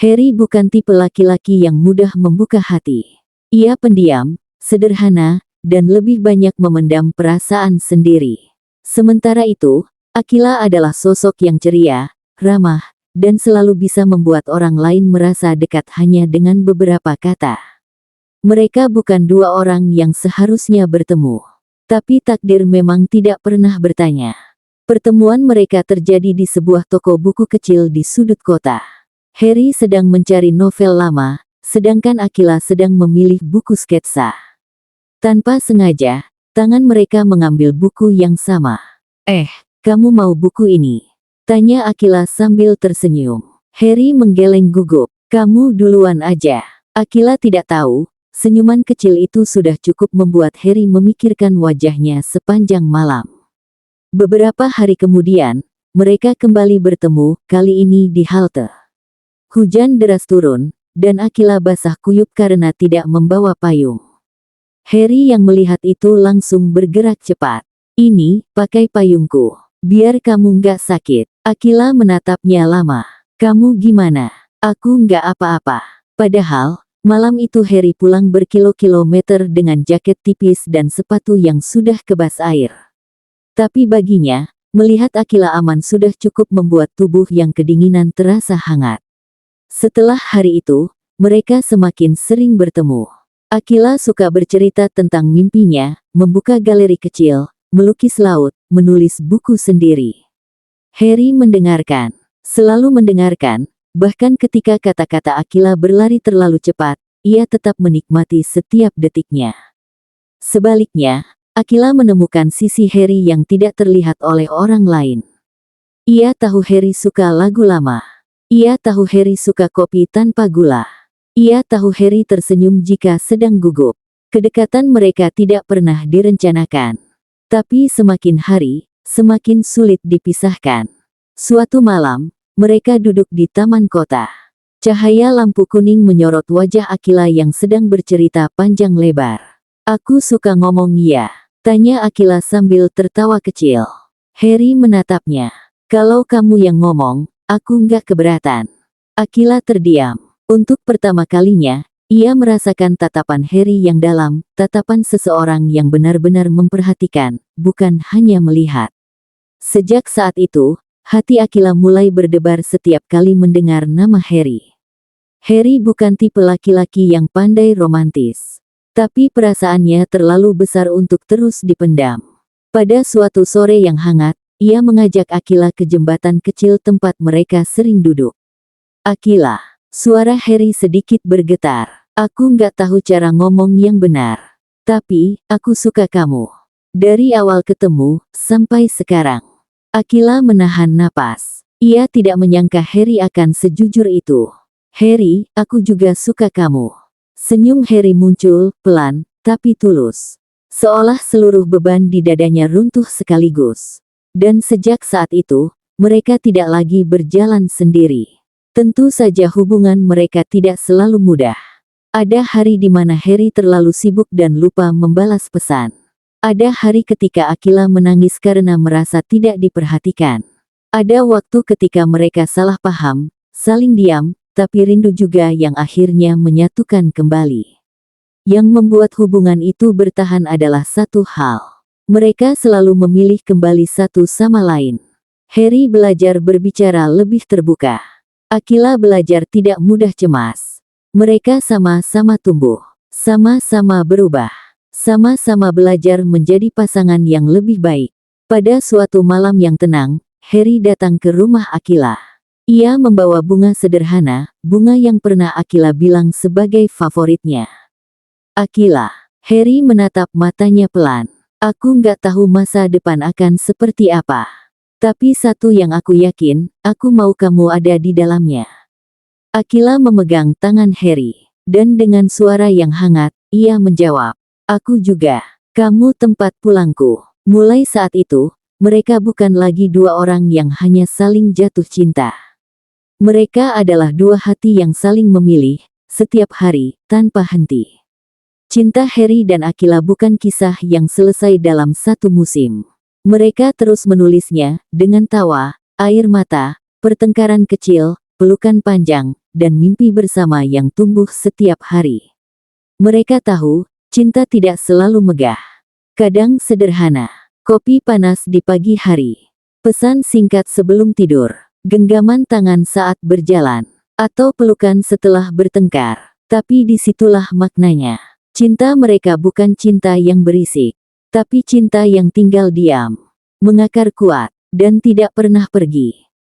Harry bukan tipe laki-laki yang mudah membuka hati. Ia pendiam, sederhana, dan lebih banyak memendam perasaan sendiri. Sementara itu, Akila adalah sosok yang ceria, ramah, dan selalu bisa membuat orang lain merasa dekat hanya dengan beberapa kata. Mereka bukan dua orang yang seharusnya bertemu. Tapi takdir memang tidak pernah bertanya. Pertemuan mereka terjadi di sebuah toko buku kecil di sudut kota. Harry sedang mencari novel lama, sedangkan Akila sedang memilih buku sketsa. Tanpa sengaja, tangan mereka mengambil buku yang sama. Kamu mau buku ini? Tanya Akila sambil tersenyum. Harry menggeleng gugup. Kamu duluan aja. Akila tidak tahu, senyuman kecil itu sudah cukup membuat Harry memikirkan wajahnya sepanjang malam. Beberapa hari kemudian, mereka kembali bertemu, kali ini di halte. Hujan deras turun, dan Akila basah kuyup karena tidak membawa payung. Harry yang melihat itu langsung bergerak cepat. Ini, pakai payungku. Biar kamu nggak sakit. Akila menatapnya lama. Kamu gimana? Aku nggak apa-apa. Padahal, malam itu Harry pulang berkilo-kilometer dengan jaket tipis dan sepatu yang sudah kebas air. Tapi baginya, melihat Akila aman sudah cukup membuat tubuh yang kedinginan terasa hangat. Setelah hari itu, mereka semakin sering bertemu. Akila suka bercerita tentang mimpinya, membuka galeri kecil, melukis laut, menulis buku sendiri. Harry mendengarkan, selalu mendengarkan, bahkan ketika kata-kata Akila berlari terlalu cepat, ia tetap menikmati setiap detiknya. Sebaliknya, Akila menemukan sisi Harry yang tidak terlihat oleh orang lain. Ia tahu Harry suka lagu lama. Ia tahu Harry suka kopi tanpa gula. Ia tahu Harry tersenyum jika sedang gugup. Kedekatan mereka tidak pernah direncanakan. Tapi semakin hari, semakin sulit dipisahkan. Suatu malam, mereka duduk di taman kota. Cahaya lampu kuning menyorot wajah Akila yang sedang bercerita panjang lebar. Aku suka ngomong ya, tanya Akila sambil tertawa kecil. Harry menatapnya. Kalau kamu yang ngomong, aku nggak keberatan. Akila terdiam. Untuk pertama kalinya, ia merasakan tatapan Harry yang dalam, tatapan seseorang yang benar-benar memperhatikan, bukan hanya melihat. Sejak saat itu, hati Akila mulai berdebar setiap kali mendengar nama Harry. Harry bukan tipe laki-laki yang pandai romantis. Tapi perasaannya terlalu besar untuk terus dipendam. Pada suatu sore yang hangat, ia mengajak Akila ke jembatan kecil tempat mereka sering duduk. Akila, suara Harry sedikit bergetar. Aku nggak tahu cara ngomong yang benar. Tapi, aku suka kamu. Dari awal ketemu, sampai sekarang. Akila menahan napas. Ia tidak menyangka Harry akan sejujur itu. Harry, aku juga suka kamu. Senyum Harry muncul, pelan, tapi tulus. Seolah seluruh beban di dadanya runtuh sekaligus. Dan sejak saat itu, mereka tidak lagi berjalan sendiri. Tentu saja hubungan mereka tidak selalu mudah. Ada hari di mana Harry terlalu sibuk dan lupa membalas pesan. Ada hari ketika Akila menangis karena merasa tidak diperhatikan. Ada waktu ketika mereka salah paham, saling diam, tapi rindu juga yang akhirnya menyatukan kembali. Yang membuat hubungan itu bertahan adalah satu hal. Mereka selalu memilih kembali satu sama lain. Harry belajar berbicara lebih terbuka. Akila belajar tidak mudah cemas. Mereka sama-sama tumbuh, sama-sama berubah, sama-sama belajar menjadi pasangan yang lebih baik. Pada suatu malam yang tenang, Harry datang ke rumah Akila. Ia membawa bunga sederhana, bunga yang pernah Akila bilang sebagai favoritnya. Akila, Harry menatap matanya pelan. Aku nggak tahu masa depan akan seperti apa. Tapi satu yang aku yakin, aku mau kamu ada di dalamnya. Akila memegang tangan Harry. Dan dengan suara yang hangat, ia menjawab. Aku juga. Kamu tempat pulangku. Mulai saat itu, mereka bukan lagi dua orang yang hanya saling jatuh cinta. Mereka adalah dua hati yang saling memilih, setiap hari, tanpa henti. Cinta Harry dan Akila bukan kisah yang selesai dalam satu musim. Mereka terus menulisnya, dengan tawa, air mata, pertengkaran kecil, pelukan panjang, dan mimpi bersama yang tumbuh setiap hari. Mereka tahu, cinta tidak selalu megah. Kadang sederhana. Kopi panas di pagi hari. Pesan singkat sebelum tidur. Genggaman tangan saat berjalan. Atau pelukan setelah bertengkar. Tapi disitulah maknanya. Cinta mereka bukan cinta yang berisik. Tapi cinta yang tinggal diam. Mengakar kuat. Dan tidak pernah pergi.